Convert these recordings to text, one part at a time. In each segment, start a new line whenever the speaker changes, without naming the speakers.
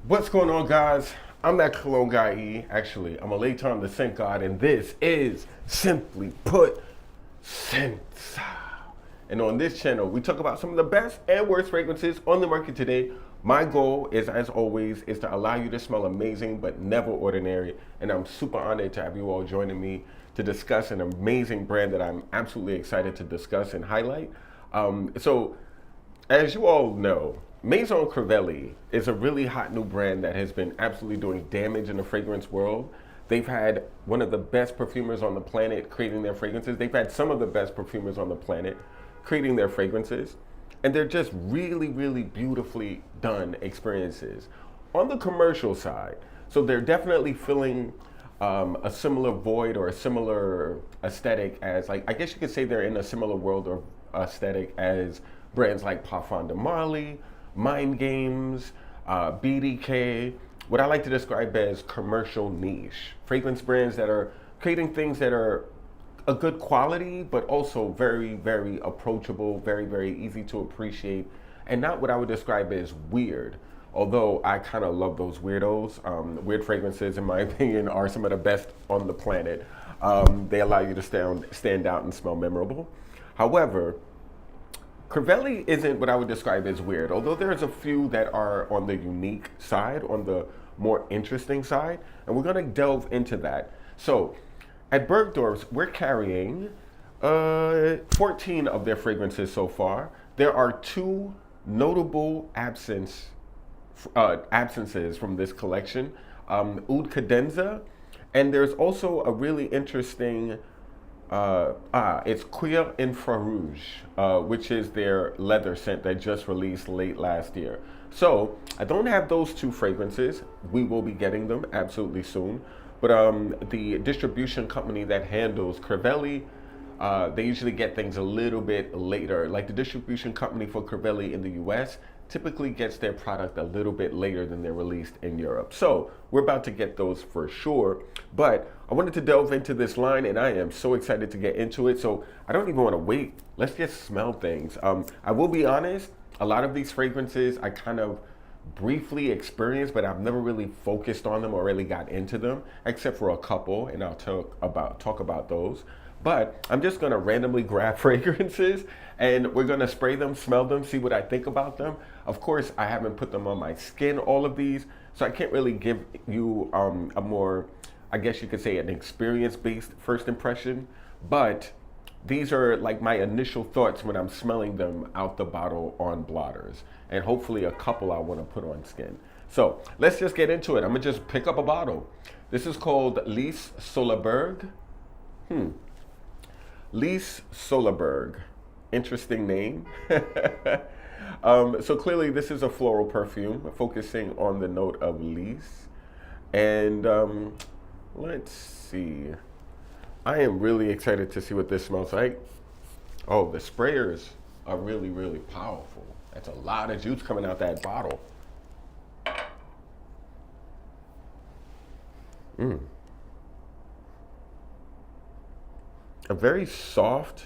What's going on, guys? I'm that cologne guy E. Actually, I'm a late time the scent god, and this is Simply Put Sense. And on this channel, we talk about some of the best and worst fragrances on the market today. My goal is, as always, is to allow you to smell amazing but never ordinary. And I'm super honored to have you all joining me to discuss an amazing brand that I'm absolutely excited to discuss and highlight. So, as you all know, Maison Crivelli is a really hot new brand that has been absolutely doing damage in the fragrance world. They've had one of the best perfumers on the planet creating their fragrances. They've had some of the best perfumers on the planet creating their fragrances. And they're just really, really beautifully done experiences. On the commercial side, so they're definitely filling a similar void or a similar aesthetic as, like, I guess you could say they're in a similar world or aesthetic as brands like Parfum de Marly, Mind Games, BDK, what I like to describe as commercial niche. Fragrance brands that are creating things that are a good quality, but also very, very approachable, very, very easy to appreciate, and not what I would describe as weird. Although I kind of love those weirdos. Weird fragrances, in my opinion, are some of the best on the planet. They allow you to stand out and smell memorable. However, Crivelli isn't what I would describe as weird, although there's a few that are on the unique side, on the more interesting side, and we're gonna delve into that. So, at Bergdorf's, we're carrying 14 of their fragrances so far. There are two notable absence absences from this collection. Oud Cadenza, and there's also a really interesting it's Cuir Infrarouge, which is their leather scent that just released late last year. So I don't have those two fragrances. We will be getting them absolutely soon. But the distribution company that handles Crivelli, they usually get things a little bit later. Like the distribution company for Crivelli in the US typically gets their product a little bit later than they're released in Europe. So we're about to get those for sure. But I wanted to delve into this line and I am so excited to get into it. So I don't even want to wait. Let's just smell things. I will be honest, a lot of these fragrances I kind of briefly experienced, but I've never really focused on them or really got into them, except for a couple, and I'll talk about those. But I'm just gonna randomly grab fragrances and we're gonna spray them, smell them, see what I think about them. Of course, I haven't put them on my skin, all of these, so I can't really give you a more, I guess you could say, an experience-based first impression, but these are like my initial thoughts when I'm smelling them out the bottle on blotters, and hopefully a couple I want to put on skin. So let's just get into it. I'm gonna just pick up a bottle. This is called Lys Solarberg. Lys Solarberg, interesting name. So clearly this is a floral perfume focusing on the note of lys. And let's see. I am really excited to see what this smells like. Oh, the sprayers are really, really powerful. That's a lot of juice coming out that bottle. A very soft,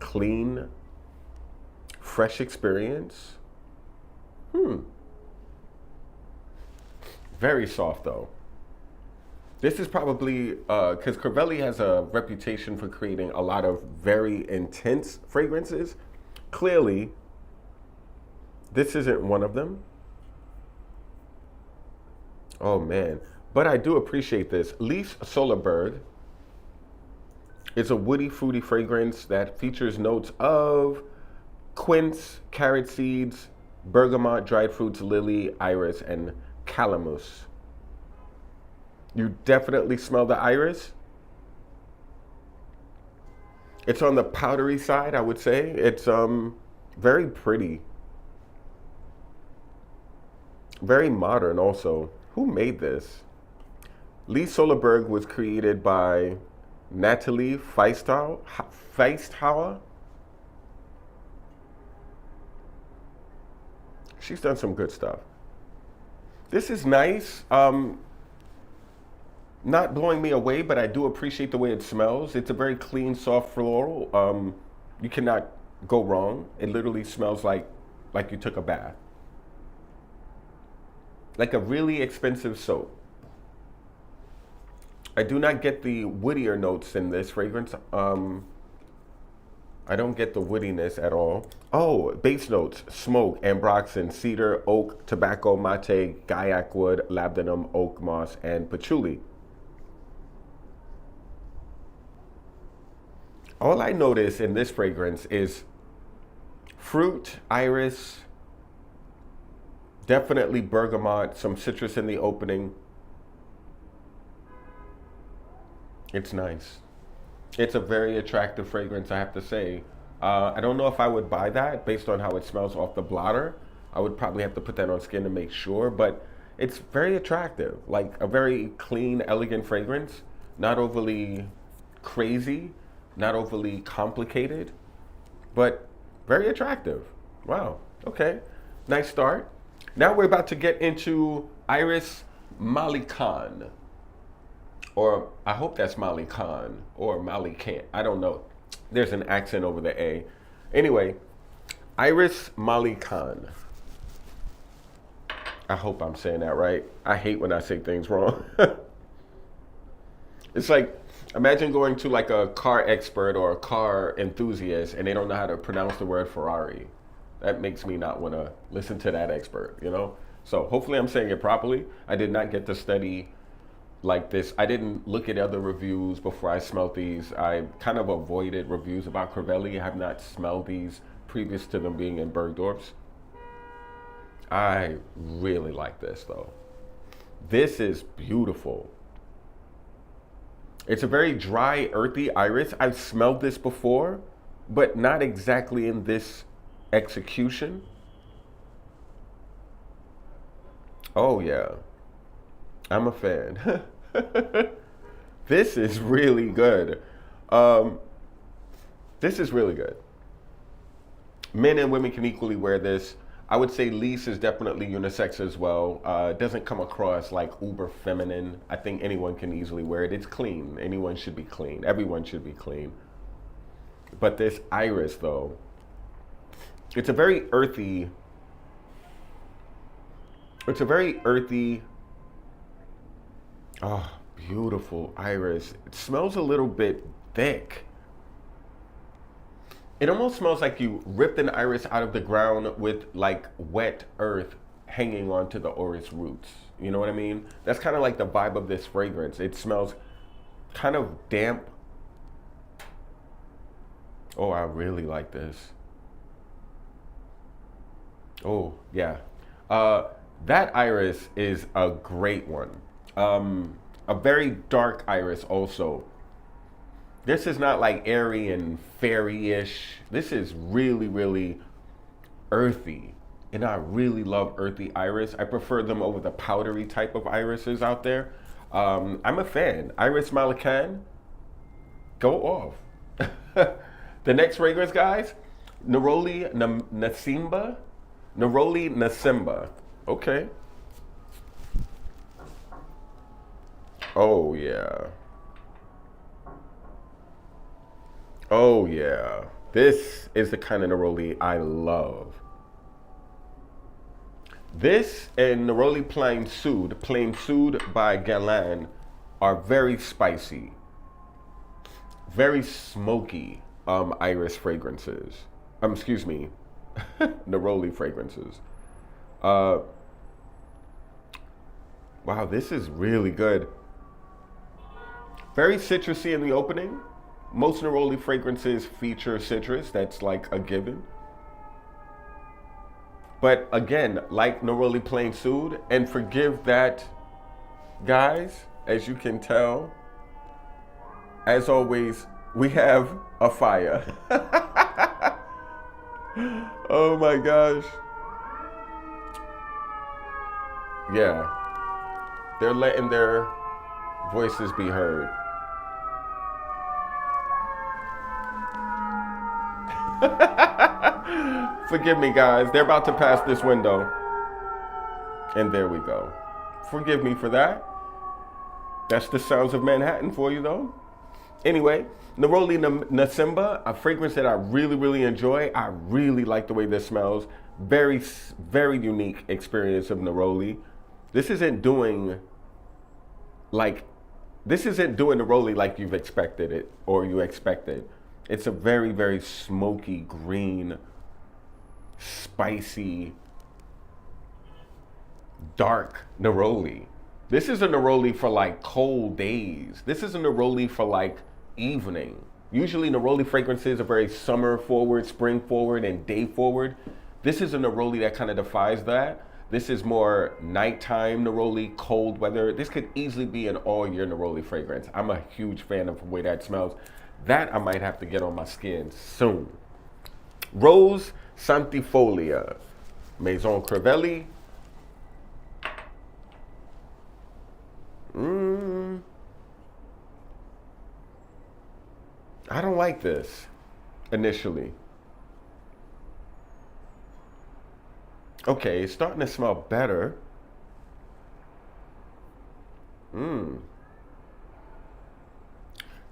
clean, fresh experience. Very soft though. This is probably, because Crivelli has a reputation for creating a lot of very intense fragrances. Clearly, this isn't one of them. Oh man, but I do appreciate this. Lys Solarberg is a woody, fruity fragrance that features notes of quince, carrot seeds, bergamot, dried fruits, lily, iris, and calamus. You definitely smell the iris. It's on the powdery side, I would say. It's very pretty. Very modern also. Who made this? Lys Solarberg was created by Natalie Feisthauer. She's done some good stuff. This is nice. Not blowing me away, but I do appreciate the way it smells. It's a very clean, soft floral. You cannot go wrong. It literally smells like you took a bath. Like a really expensive soap. I do not get the woodier notes in this fragrance. I don't get the woodiness at all. Oh, base notes: smoke, ambroxan, cedar, oak, tobacco, mate, guaiac wood, labdanum, oak moss, and patchouli. All I notice in this fragrance is fruit, iris, definitely bergamot, some citrus in the opening. It's nice. It's a very attractive fragrance, I have to say. I don't know if I would buy that based on how it smells off the blotter. I would probably have to put that on skin to make sure, but it's very attractive. Like a very clean, elegant fragrance, not overly crazy, not overly complicated, but very attractive. Wow, okay, nice start. Now we're about to get into Iris Malikan. Or I hope that's Malikan or Malikan. I don't know. There's an accent over the A. Anyway, Iris Malikan. I hope I'm saying that right. I hate when I say things wrong. It's like, imagine going to like a car expert or a car enthusiast and they don't know how to pronounce the word Ferrari. That makes me not want to listen to that expert, you know? So hopefully I'm saying it properly. I did not get to study like this. I didn't look at other reviews before I smelled these. I kind of avoided reviews about Crivelli. I have not smelled these previous to them being in Bergdorf's. I really like this though. This is beautiful. It's a very dry, earthy iris. I've smelled this before, but not exactly in this execution. Oh yeah, I'm a fan. This is really good. Um, this is really good. Men and women can equally wear this. I would say Lease is definitely unisex as well. It doesn't come across like uber feminine. I think anyone can easily wear it. It's clean. Anyone should be clean. Everyone should be clean. But this iris though, it's a very earthy, it's a very earthy, oh, beautiful iris. It smells a little bit thick. It almost smells like you ripped an iris out of the ground with like wet earth hanging onto the iris roots. You know what I mean? That's kind of like the vibe of this fragrance. It smells kind of damp. Oh, I really like this. Oh, yeah. That iris is a great one. A very dark iris also. This is not like airy and fairy-ish. This is really, really earthy. And I really love earthy iris. I prefer them over the powdery type of irises out there. I'm a fan. Iris Malacan, go off. The next fragrance, guys, Neroli Nasimba. Neroli Nasimba. Okay. Oh, yeah. Oh, yeah. This is the kind of neroli I love. This and Neroli Plain Sud by Galan are very spicy, very smoky iris fragrances. Excuse me, neroli fragrances. Uh, wow, this is really good. Very citrusy in the opening. Most neroli fragrances feature citrus. That's like a given. But again, like Neroli Plain Sud, and forgive that, guys, as you can tell, as always, we have a fire. Oh my gosh. Yeah. They're letting their voices be heard. Forgive me, guys. They're about to pass this window. And there we go. Forgive me for that. That's the sounds of Manhattan for you, though. Anyway, Neroli Nasimba, a fragrance that I really, really enjoy. I really like the way this smells. Very, very unique experience of Neroli. This isn't doing Neroli like you've expected it or you expected. It's a very, very smoky, green, spicy, dark neroli. This is a neroli for like cold days. This is a neroli for like evening. Usually neroli fragrances are very summer forward, spring forward, and day forward. This is a neroli that kind of defies that. This is more nighttime neroli, cold weather. This could easily be an all year neroli fragrance. I'm a huge fan of the way that smells. That I might have to get on my skin soon. Rose Santifolia, Maison Crivelli. I don't like this initially. Okay, it's starting to smell better.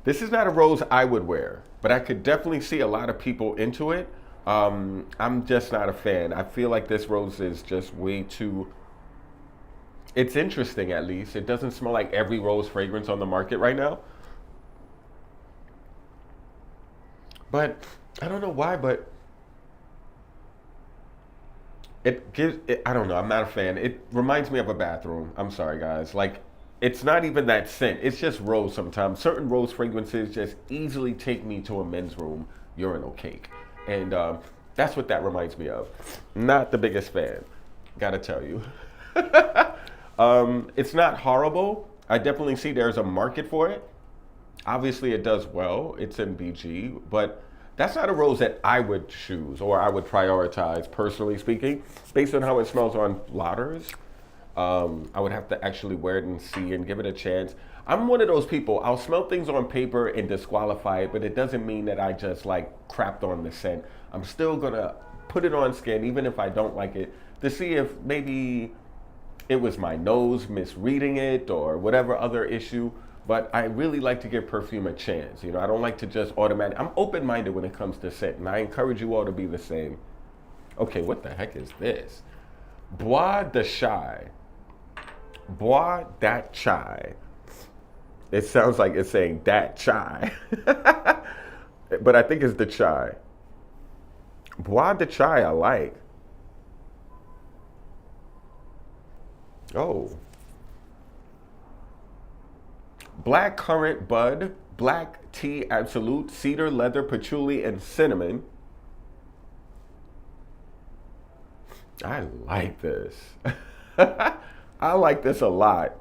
This is not a rose I would wear, but I could definitely see a lot of people into it. I'm just not a fan. I feel like this rose is just way too... It's interesting, at least. It doesn't smell like every rose fragrance on the market right now. But I don't know why, but it gives it, I don't know, I'm not a fan. It reminds me of a bathroom. I'm sorry, guys. Like, it's not even that scent. It's just rose sometimes. Certain rose fragrances just easily take me to a men's room urinal cake. And that's what that reminds me of. Not the biggest fan. Gotta tell you. It's not horrible. I definitely see there's a market for it. Obviously, it does well. It's in BG, but that's not a rose that I would choose or I would prioritize, personally speaking, based on how it smells on blotters. I would have to actually wear it and see and give it a chance. I'm one of those people, I'll smell things on paper and disqualify it, but it doesn't mean that I just like crapped on the scent. I'm still gonna put it on skin, even if I don't like it, to see if maybe it was my nose misreading it or whatever other issue. But I really like to give perfume a chance. You know, I don't like to just I'm open-minded when it comes to scent, and I encourage you all to be the same. Okay, what the heck is this? Bois de Chai. Bois dat chai. It sounds like it's saying dat chai. But I think it's the chai. Bois de Chai I like. Oh. Black currant bud, black tea absolute, cedar, leather, patchouli, and cinnamon. I like this. I like this a lot.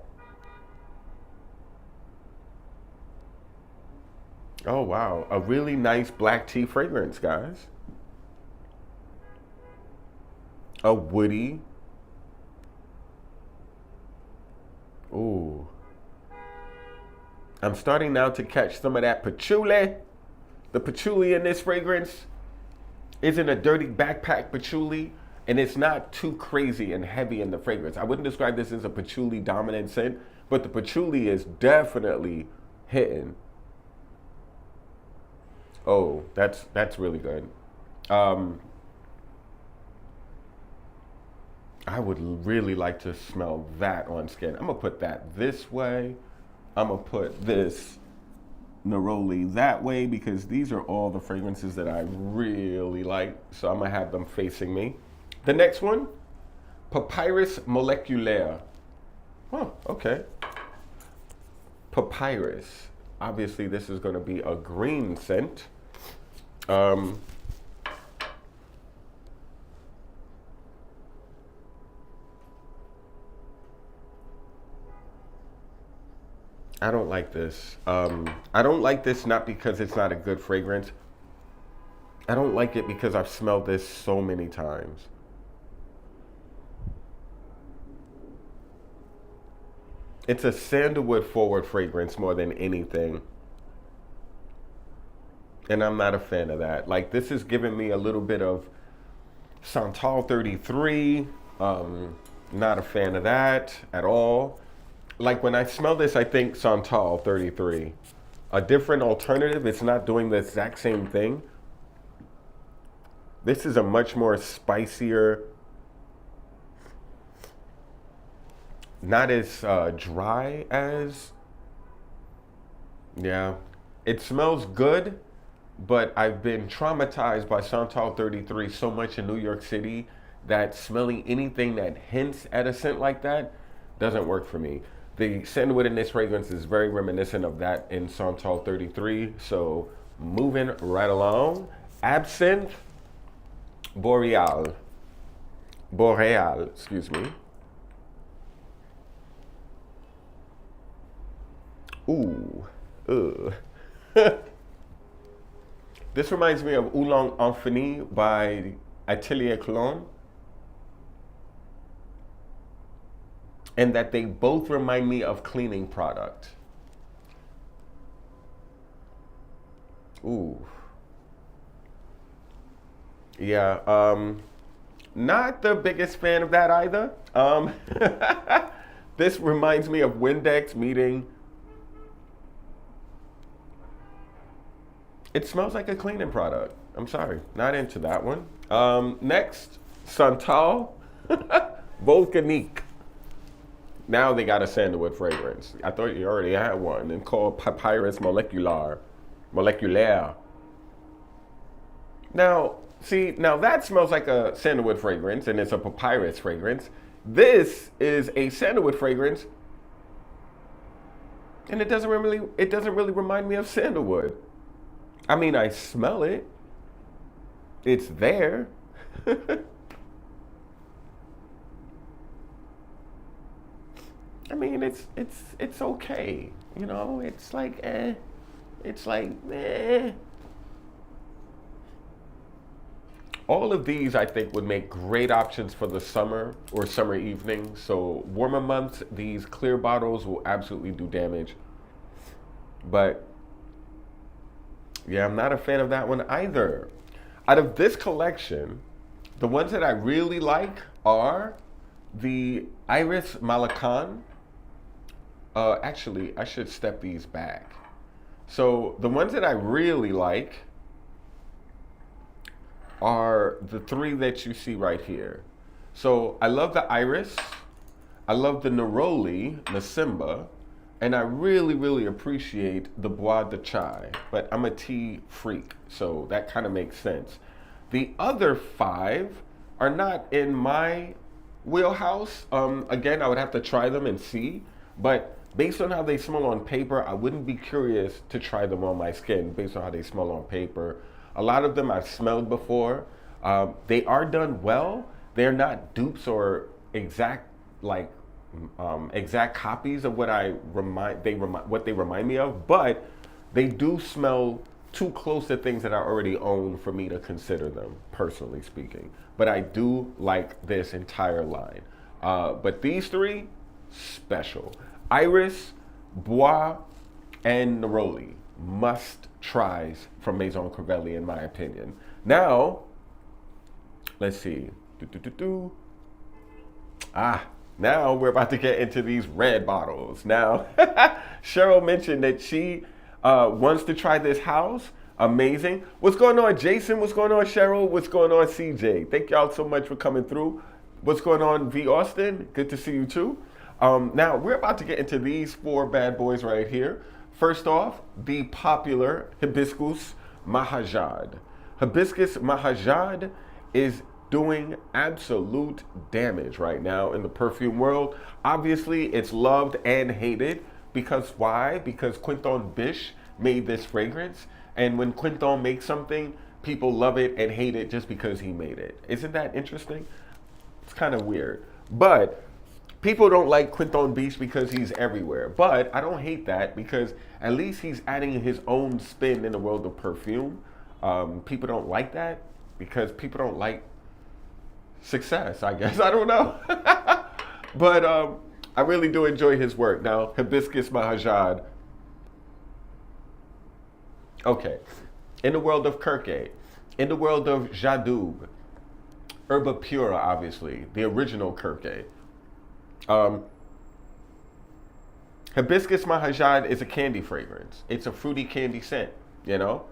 Oh wow, a really nice black tea fragrance, guys. A woody. Ooh. I'm starting now to catch some of that patchouli. The patchouli in this fragrance isn't a dirty backpack patchouli, and it's not too crazy and heavy in the fragrance. I wouldn't describe this as a patchouli dominant scent, but the patchouli is definitely hitting. Oh, that's really good. Um, I would really like to smell that on skin. I'm gonna put that this way. I'm gonna put this neroli that way because these are all the fragrances that I really like. So I'm gonna have them facing me. The next one, Papyrus Moleculaire. Oh, okay. Papyrus. Obviously, this is gonna be a green scent. Um, I don't like this. I don't like this not because it's not a good fragrance. I don't like it because I've smelled this so many times. It's a sandalwood forward fragrance more than anything. And I'm not a fan of that. Like this is giving me a little bit of Santal 33. Not a fan of that at all. Like when I smell this, I think Santal 33. A different alternative, it's not doing the exact same thing. This is a much more spicier, not as dry as, yeah. It smells good, but I've been traumatized by Santal 33 so much in New York City that smelling anything that hints at a scent like that doesn't work for me. The sandalwood in this fragrance is very reminiscent of that in Santal 33. So moving right along, Absinthe Boreal. Boreal, excuse me. Ooh, ugh. This reminds me of Oolong Infini by Atelier Cologne. And that they both remind me of cleaning product. Ooh. Yeah, not the biggest fan of that either. This reminds me of Windex meeting. It smells like a cleaning product. I'm sorry, not into that one. Next, Santal Volcanique. Now they got a sandalwood fragrance. I thought you already had one and called Papyrus Moleculaire. Moleculaire. Now, see, now that smells like a sandalwood fragrance and it's a papyrus fragrance. This is a sandalwood fragrance and it doesn't really remind me of sandalwood. I mean, I smell it. It's there. I mean, it's okay. You know, it's like it's like All of these, I think, would make great options for the summer or summer evening. So warmer months, these clear bottles will absolutely do damage. But yeah, I'm not a fan of that one either. Out of this collection, the ones that I really like are the Iris Malacan. Actually, I should step these back. So the ones that I really like are the three that you see right here. So I love the Iris, I love the Neroli, Masimba, and I really, really appreciate the Bois de Chai, but I'm a tea freak, so that kind of makes sense. The other five are not in my wheelhouse. Again, I would have to try them and see, but based on how they smell on paper, I wouldn't be curious to try them on my skin based on how they smell on paper. A lot of them I've smelled before. They are done well. They're not dupes or exact like exact copies of what what they remind me of, but they do smell too close to things that I already own for me to consider them, personally speaking. But I do like this entire line. But these three, special. Iris, Bois, and Neroli, must tries from Maison Crivelli, in my opinion. Now, let's see. Now we're about to get into these red bottles. Now, Cheryl mentioned that she wants to try this house. Amazing. What's going on, Jason? What's going on, Cheryl? What's going on, CJ? Thank y'all so much for coming through. What's going on, V. Austin? Good to see you too. Now, we're about to get into these four bad boys right here. First off, the popular Hibiscus Mahajad. Hibiscus Mahajad is doing absolute damage right now in the perfume world. Obviously, it's loved and hated. Because why? Because Quinton Bish made this fragrance. And when Quinton makes something, people love it and hate it just because he made it. Isn't that interesting? It's kind of weird. But people don't like Quinton Bish because he's everywhere. But I don't hate that because at least he's adding his own spin in the world of perfume. People don't like that because people don't like success, I guess. I don't know. But I really do enjoy his work. Now, Hibiscus Mahajad. Okay. In the world of Kirke, in the world of Jadoub, Herba Pura, obviously, the original Kirke. Hibiscus Mahajad is a candy fragrance. It's a fruity candy scent, you know?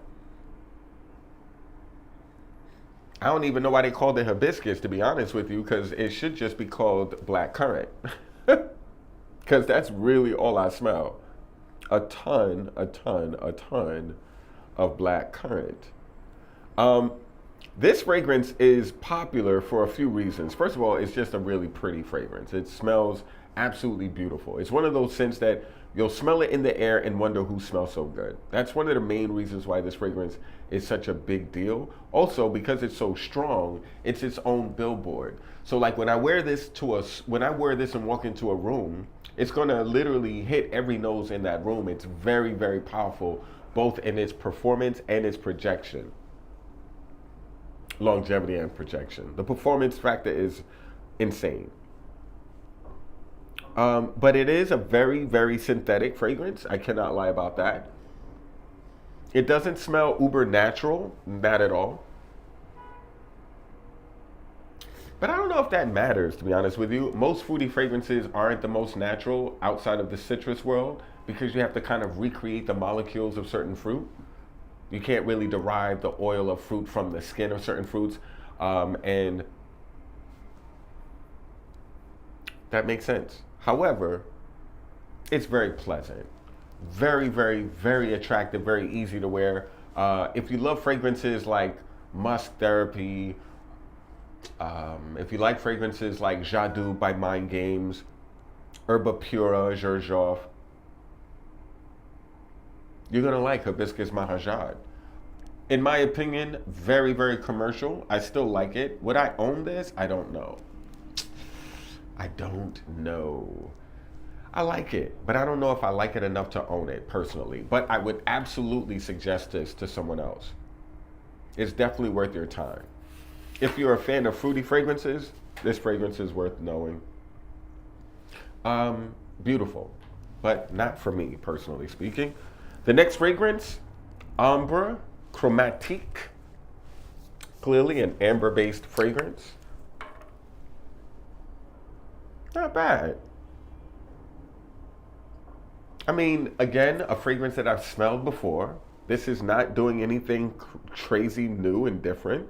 I don't even know why they called it hibiscus, to be honest with you, because it should just be called black currant. Because that's really all I smell. A ton of black currant. This fragrance is popular for a few reasons. First of all, it's just a really pretty fragrance. It smells absolutely beautiful. It's one of those scents that you'll smell it in the air and wonder who smells so good. That's one of the main reasons why this fragrance is such a big deal. Also, because it's so strong, it's its own billboard. So like when I wear this and walk into a room, it's gonna literally hit every nose in that room. It's very, very powerful, both in its performance and its projection. Longevity and projection. The performance factor is insane. But it is a very, very synthetic fragrance. I cannot lie about that. It doesn't smell uber natural, not at all. But I don't know if that matters, to be honest with you. Most fruity fragrances aren't the most natural outside of the citrus world because you have to kind of recreate the molecules of certain fruit. You can't really derive the oil of fruit from the skin of certain fruits. And that makes sense. However, it's very pleasant. Very, very, very attractive, very easy to wear. If you love fragrances like Musk Therapy, if you like fragrances like Jadoub by Mind Games, Herba Pura, Xerjoff, you're gonna like Hibiscus Mahajad. In my opinion, very, very commercial. I still like it. Would I own this? I don't know. I don't know. I like it, but I don't know if I like it enough to own it personally. But I would absolutely suggest this to someone else. It's definitely worth your time. If you're a fan of fruity fragrances, this fragrance is worth knowing. Beautiful, but not for me, personally speaking. The next fragrance, Ambre Chromatique. Clearly an amber-based fragrance. Not bad. I mean, again, a fragrance that I've smelled before. This is not doing anything crazy new and different.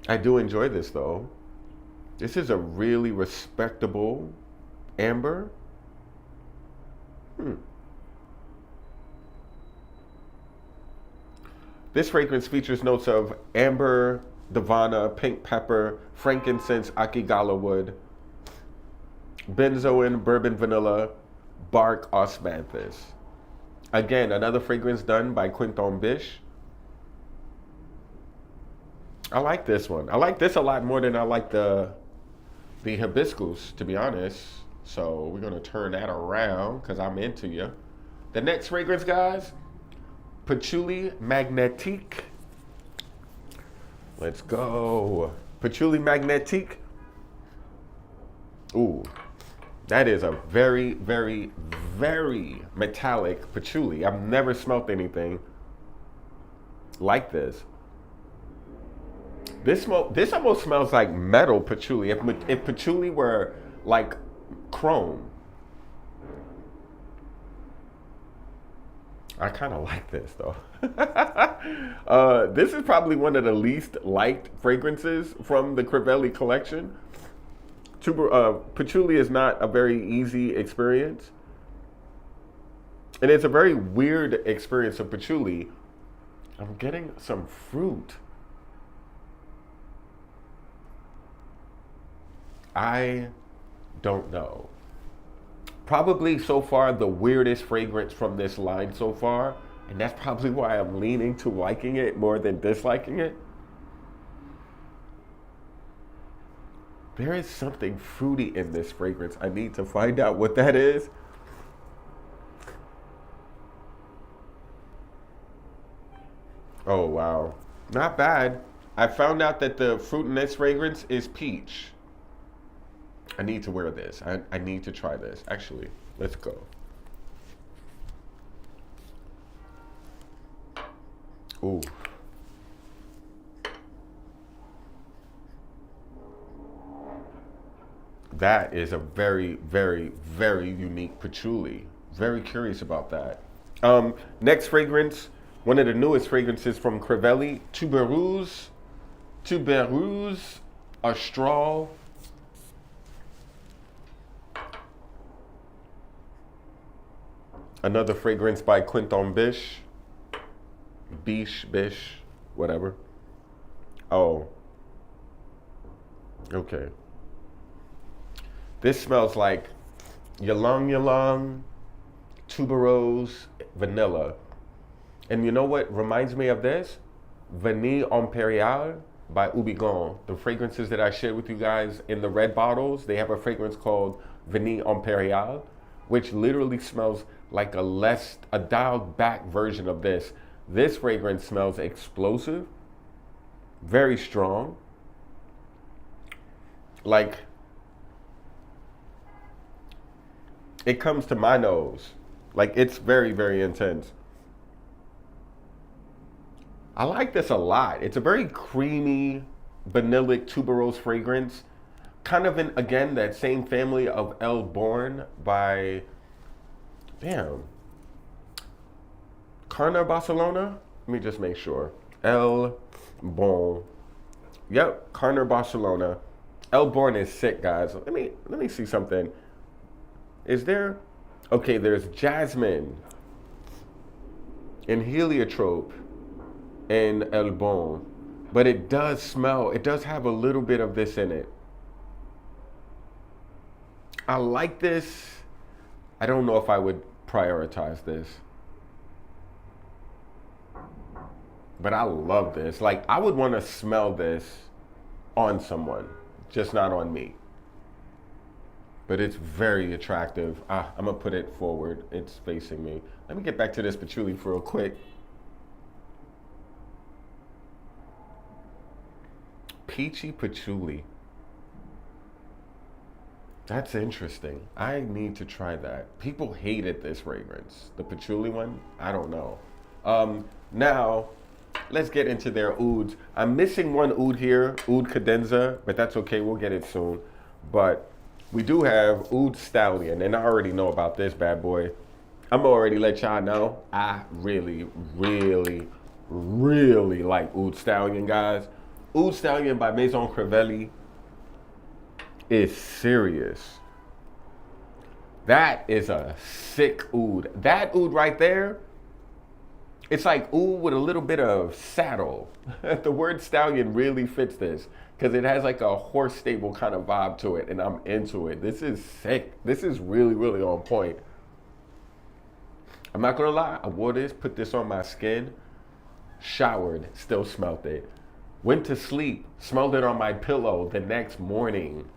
I do enjoy this though. This is a really respectable amber. This fragrance features notes of amber, davana, pink pepper, frankincense, akigala wood, benzoin, bourbon vanilla, bark osmanthus. Again, another fragrance done by Quinton Biche. I like this one. I like this a lot more than I like the hibiscus, to be honest. So we're gonna turn that around because I'm into you. The next fragrance, guys, Patchouli Magnétique. Let's go. Patchouli Magnétique. Ooh, that is a very, very, very metallic patchouli. I've never smelt anything like this. This almost smells like metal patchouli. If patchouli were like chrome. I kind of like this though. This is probably one of the least liked fragrances from the Crivelli collection. Patchouli is not a very easy experience. And it's a very weird experience of patchouli. I'm getting some fruit. I don't know. Probably so far the weirdest fragrance from this line so far, and that's probably why I'm leaning to liking it more than disliking it. There is something fruity in this fragrance. I need to find out what that is. Oh wow, not bad. I found out that the fruit in this fragrance is peach. I need to wear this. I need to try this. Actually, let's go. Ooh. That is a very, very, very unique patchouli. Very curious about that. Next fragrance, one of the newest fragrances from Crivelli, Tuberose Astral. Another fragrance by Quinton Biche. Biche, whatever. Oh. Okay. This smells like ylang ylang, tuberose, vanilla. And you know what reminds me of this? Vanille Impériale by Ubigon. The fragrances that I shared with you guys in the red bottles, they have a fragrance called Vanille Impériale, which literally smells like a dialed back version of this. This fragrance smells explosive, very strong. Like, it comes to my nose. Like, it's very, very intense. I like this a lot. It's a very creamy, vanillic tuberose fragrance. Kind of in, again, that same family of El Born by, Carner Barcelona? Let me just make sure. El Bon. Yep, Carner Barcelona. El Born is sick, guys. Let me see something. Is there? Okay, there's jasmine and heliotrope in El Bon, but it does smell. It does have a little bit of this in it. I like this. I don't know if I would prioritize this, but I love this. Like, I would want to smell this on someone, just not on me. but it's very attractive. I'm gonna put it forward. It's facing me. Let me get back to this patchouli for real quick. Peachy patchouli. That's interesting. I need to try that. People hated this fragrance. The patchouli one, I don't know. Now, let's get into their ouds. I'm missing one oud here, oud cadenza, but that's okay, we'll get it soon. But we do have oud stallion, and I already know about this bad boy. I'm already let y'all know, I really, really, really like oud stallion, guys. Oud stallion by Maison Crivelli is serious. That is a sick oud. That oud right there, it's like oud with a little bit of saddle. The word stallion really fits this because it has like a horse stable kind of vibe to it, and I'm into it. This is sick. This is really, really on point. I'm not gonna lie, I wore this, put this on my skin, showered, still smelled it. Went to sleep, smelled it on my pillow the next morning.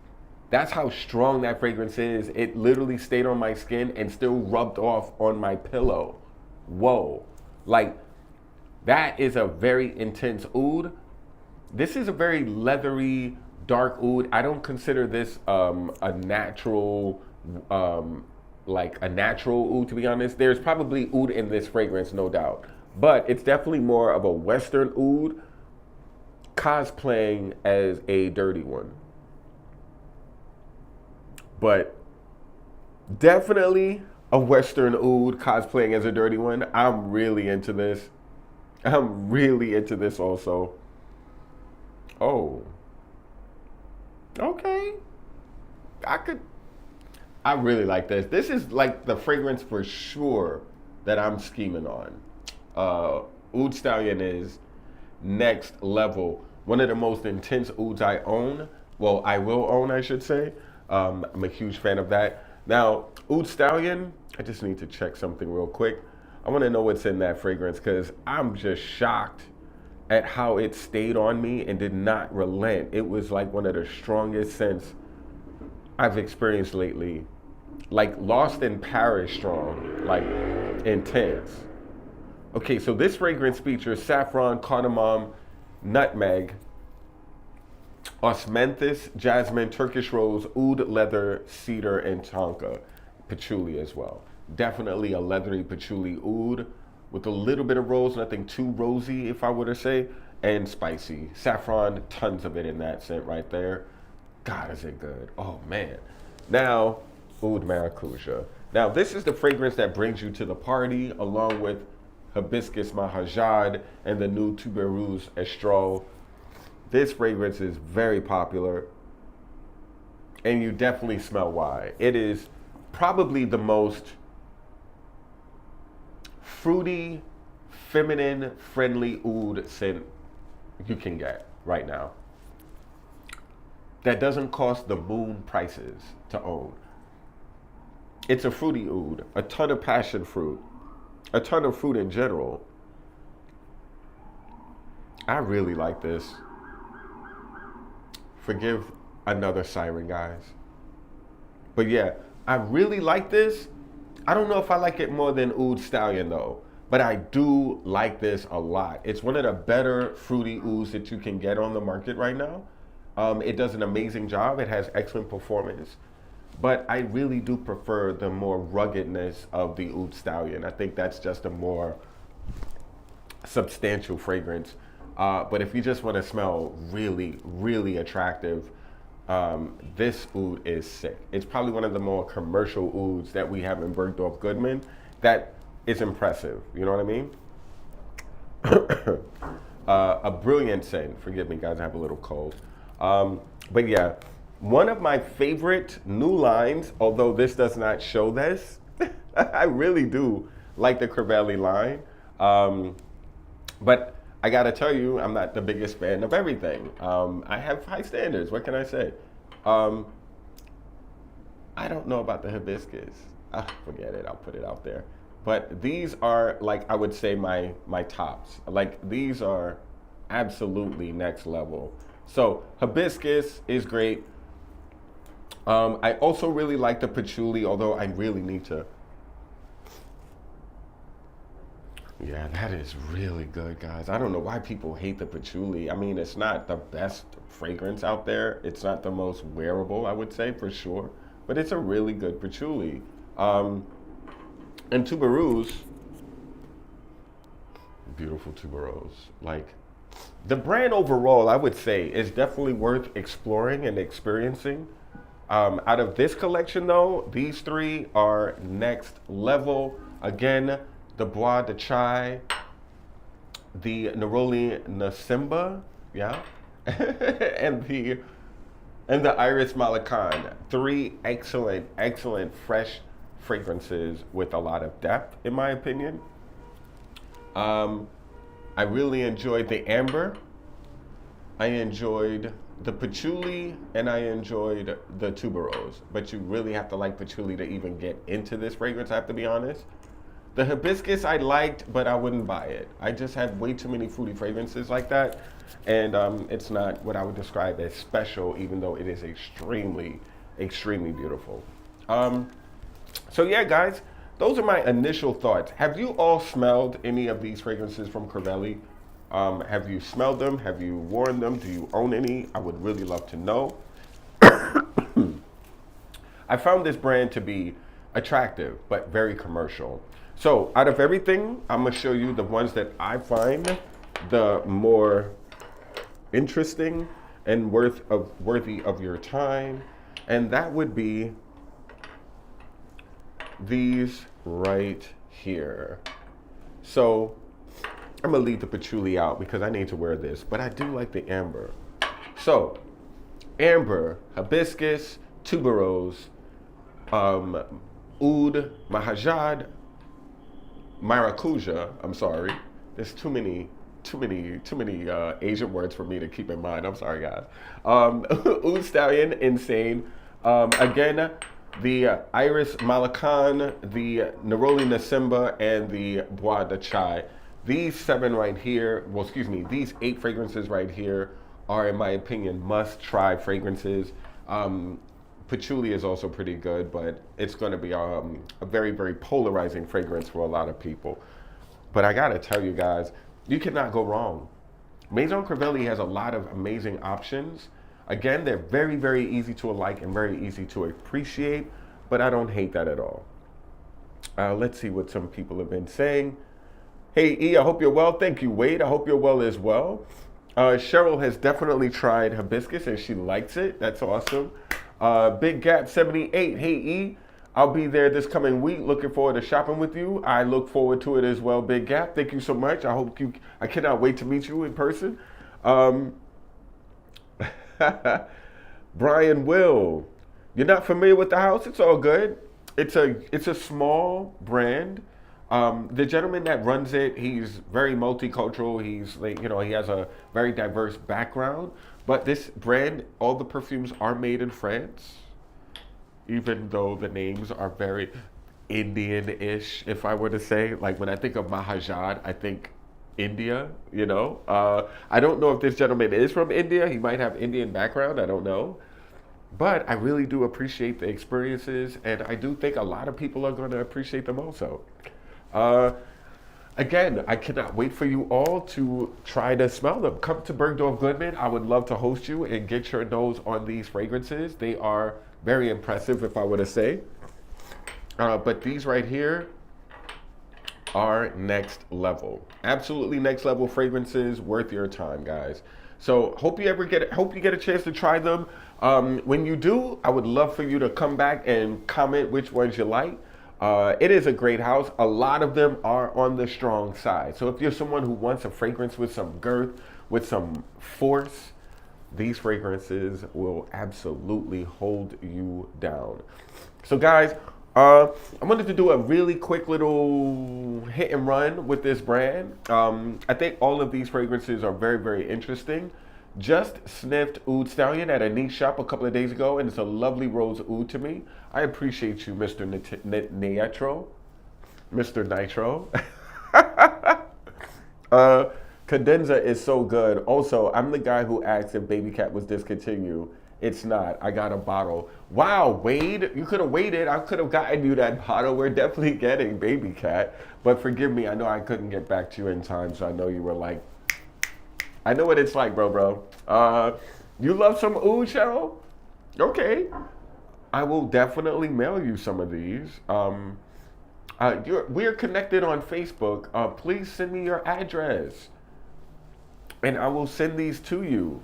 That's how strong that fragrance is. It literally stayed on my skin and still rubbed off on my pillow. Whoa. Like, that is a very intense oud. This is a very leathery, dark oud. I don't consider this a natural, like a natural oud, to be honest. There's probably oud in this fragrance, no doubt. But it's definitely more of a Western oud cosplaying as a dirty one. But definitely a Western oud cosplaying as a dirty one. I'm really into this. I'm really into this also. Oh. Okay. I really like this. This is like the fragrance for sure that I'm scheming on. Oud Stallion is next level. One of the most intense ouds I own. Well, I will own, I should say. I'm a huge fan of that. Now, Oud Stallion, I just need to check something real quick. I want to know what's in that fragrance because I'm just shocked at how it stayed on me and did not relent. It was like one of the strongest scents I've experienced lately. Like Lost in Paris strong, like intense. Okay, so this fragrance features saffron, cardamom, nutmeg, osmanthus, jasmine, Turkish rose, oud, leather, cedar, and tonka. Patchouli as well. Definitely a leathery patchouli oud with a little bit of rose, nothing too rosy if I were to say, and spicy. Saffron, tons of it in that scent right there. God, is it good. Oh man. Now, oud maracuja. Now this is the fragrance that brings you to the party along with hibiscus mahajad and the new tuberose estrol. This fragrance is very popular and you definitely smell why. It is probably the most fruity, feminine, friendly oud scent you can get right now. That doesn't cost the moon prices to own. It's a fruity oud, a ton of passion fruit, a ton of fruit in general. I really like this. Forgive another siren, guys. But yeah, I really like this. I don't know if I like it more than Oud Stallion though, but I do like this a lot. It's one of the better fruity ouds that you can get on the market right now. It does an amazing job. It has excellent performance, but I really do prefer the more ruggedness of the Oud Stallion. I think that's just a more substantial fragrance. But if you just want to smell really, really attractive, this oud is sick. It's probably one of the more commercial ouds that we have in Bergdorf Goodman that is impressive. You know what I mean? A brilliant scent. Forgive me, guys, I have a little cold. But yeah, one of my favorite new lines, although this does not show this, I really do like the Crivelli line. But I gotta tell you, I'm not the biggest fan of everything. I have high standards, what can I say? I don't know about the hibiscus. Forget it, I'll put it out there. But these are, like, I would say my tops. Like, these are absolutely next level. So hibiscus is great. I also really like the patchouli, although I really need to. Yeah, that is really good, guys. I don't know why people hate the patchouli. I mean, it's not the best fragrance out there. It's not the most wearable, I would say, for sure. But it's a really good patchouli. Um, and tuberose, beautiful tuberose. Like, the brand overall, I would say, is definitely worth exploring and experiencing. Out of this collection, though, these three are next level. Again, the Bois de Chai, the Neroli Nasimba, yeah, and the Iris Malakan. Three excellent, excellent fresh fragrances with a lot of depth, in my opinion. Um, I really enjoyed the amber. I enjoyed the patchouli, and I enjoyed the tuberose. But you really have to like patchouli to even get into this fragrance, I have to be honest. The hibiscus I liked, but I wouldn't buy it. I just had way too many fruity fragrances like that. And it's not what I would describe as special, even though it is extremely, extremely beautiful. Um, so yeah, guys, those are my initial thoughts. Have you all smelled any of these fragrances from Crivelli? Have you smelled them? Have you worn them? Do you own any? I would really love to know. I found this brand to be attractive, but very commercial. So out of everything, I'm gonna show you the ones that I find the more interesting and worthy of your time. And that would be these right here. So I'm gonna leave the patchouli out because I need to wear this, but I do like the amber. So amber, hibiscus, tuberose, oud, mahajad, maracuja. I'm sorry. There's too many Asian words for me to keep in mind. I'm sorry, guys. Oud Stallion, insane. Again, the Iris Malakan, the Neroli Nasimba, and the Bois de Chai. These seven right here, well, excuse me, these 8 fragrances right here are, in my opinion, must-try fragrances. Patchouli is also pretty good, but it's going to be a very, very polarizing fragrance for a lot of people. But I got to tell you guys, you cannot go wrong. Maison Crivelli has a lot of amazing options. Again, they're very, very easy to like and very easy to appreciate, but I don't hate that at all. Let's see what some people have been saying. Hey, E, I hope you're well. Thank you, Wade. I hope you're well as well. Cheryl has definitely tried hibiscus and she likes it. That's awesome. Big Gap 78. Hey, E, I'll be there this coming week. Looking forward to shopping with you. I look forward to it as well, Big Gap. Thank you so much. I cannot wait to meet you in person. Brian Will, you're not familiar with the house? It's all good. It's a small brand. The gentleman that runs it, he's very multicultural. He's like, he has a very diverse background. But this brand, all the perfumes are made in France, even though the names are very Indian-ish, if I were to say. Like when I think of Mahajad, I think India, I don't know if this gentleman is from India. He might have Indian background. I don't know. But I really do appreciate the experiences, and I do think a lot of people are going to appreciate them also. Again, I cannot wait for you all to try to smell them. Come to Bergdorf Goodman. I would love to host you and get your nose on these fragrances. They are very impressive, if I were to say. But these right here are next level. Absolutely next level fragrances, worth your time, guys. So hope you get a chance to try them. When you do, I would love for you to come back and comment which ones you like. It is a great house. A lot of them are on the strong side. So if you're someone who wants a fragrance with some girth, with some force, these fragrances will absolutely hold you down. So guys, I wanted to do a really quick little hit and run with this brand. I think all of these fragrances are very, very interesting. Just sniffed Oud Stallion at a niche shop a couple of days ago, and it's a lovely rose oud to me. I appreciate you, Mr. Nitro. Mr. Nitro. Cadenza is so good. Also, I'm the guy who asked if Baby Cat was discontinued, It's not. I got a bottle. Wow, Wade, you could have waited. I could have gotten you that bottle. We're definitely getting Baby Cat. But forgive me, I know I couldn't get back to you in time, so I know you were like, I know what it's like, bro. You love some oud, Cheryl? Okay. I will definitely mail you some of these. We're connected on Facebook. Please send me your address, and I will send these to you.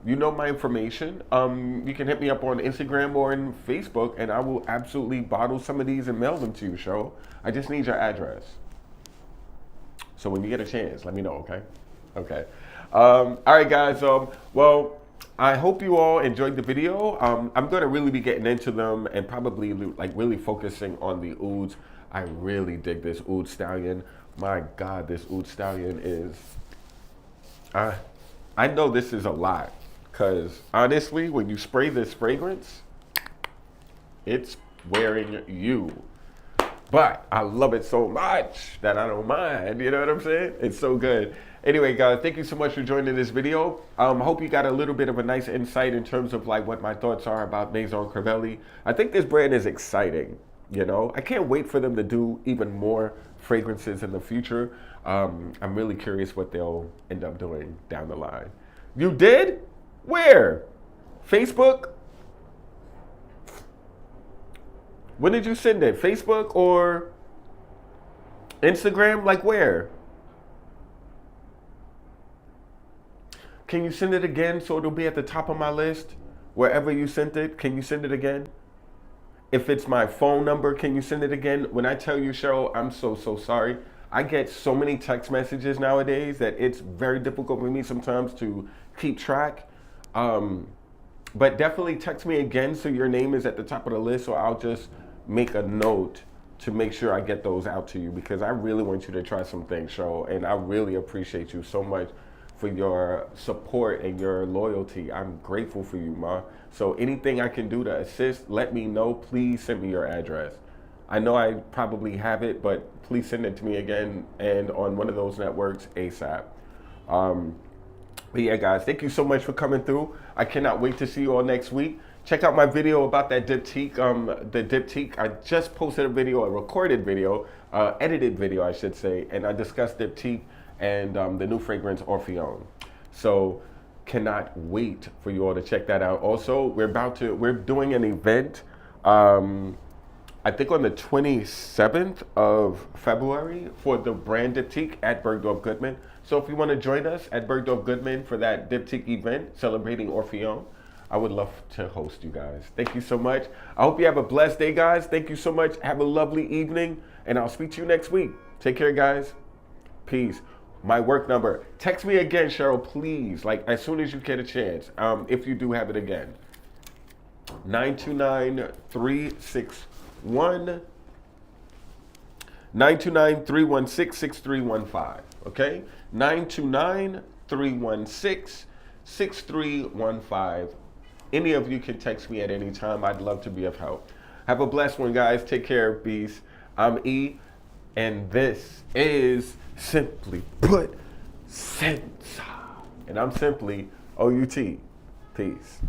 You know my information. You can hit me up on Instagram or on Facebook, and I will absolutely bottle some of these and mail them to you, Cheryl. I just need your address. So when you get a chance, let me know, okay? Okay. All right, guys. Well, I hope you all enjoyed the video. I'm going to really be getting into them and probably like really focusing on the ouds. I really dig this oud stallion. My God, this oud stallion is... I know this is a lot because honestly, when you spray this fragrance, it's wearing you. But I love it so much that I don't mind. You know what I'm saying? It's so good. Anyway, guys, thank you so much for joining this video. Hope you got a little bit of a nice insight in terms of like what my thoughts are about Maison Crivelli. I think this brand is exciting. You know, I can't wait for them to do even more fragrances in the future. I'm really curious what they'll end up doing down the line. You did? Where? Facebook? When did you send it? Facebook or Instagram? Like where? Can you send it again so it'll be at the top of my list? Wherever you sent it, can you send it again? If it's my phone number, can you send it again? When I tell you, Cheryl, I'm so sorry. I get so many text messages nowadays that it's very difficult for me sometimes to keep track. But definitely text me again so your name is at the top of the list, or I'll just make a note to make sure I get those out to you, because I really want you to try some things, Cheryl, and I really appreciate you so much for your support and your loyalty. I'm grateful for you, Ma. So anything I can do to assist, let me know. Please send me your address. I know I probably have it, but please send it to me again and on one of those networks ASAP. But yeah, guys, thank you so much for coming through. I cannot wait to see you all next week. Check out my video about that diptyque. The diptyque, I just posted a video, a recorded video, edited video, I should say, and I discussed diptyque and the new fragrance Orpheon. So cannot wait for you all to check that out. Also, we're doing an event, I think on the 27th of February for the brand diptyque at Bergdorf Goodman. So if you want to join us at Bergdorf Goodman for that diptyque event celebrating Orpheon, I would love to host you guys. Thank you so much. I hope you have a blessed day, guys. Thank you so much. Have a lovely evening, and I'll speak to you next week. Take care, guys. Peace. My work number. Text me again, Cheryl, please. Like as soon as you get a chance. If you do have it again. 929-361. 929-316-6315. Okay? 929-316-6315. Any of you can text me at any time. I'd love to be of help. Have a blessed one, guys. Take care. Peace. I'm E, and this is Simply Put Sense. And I'm simply OUT. Peace.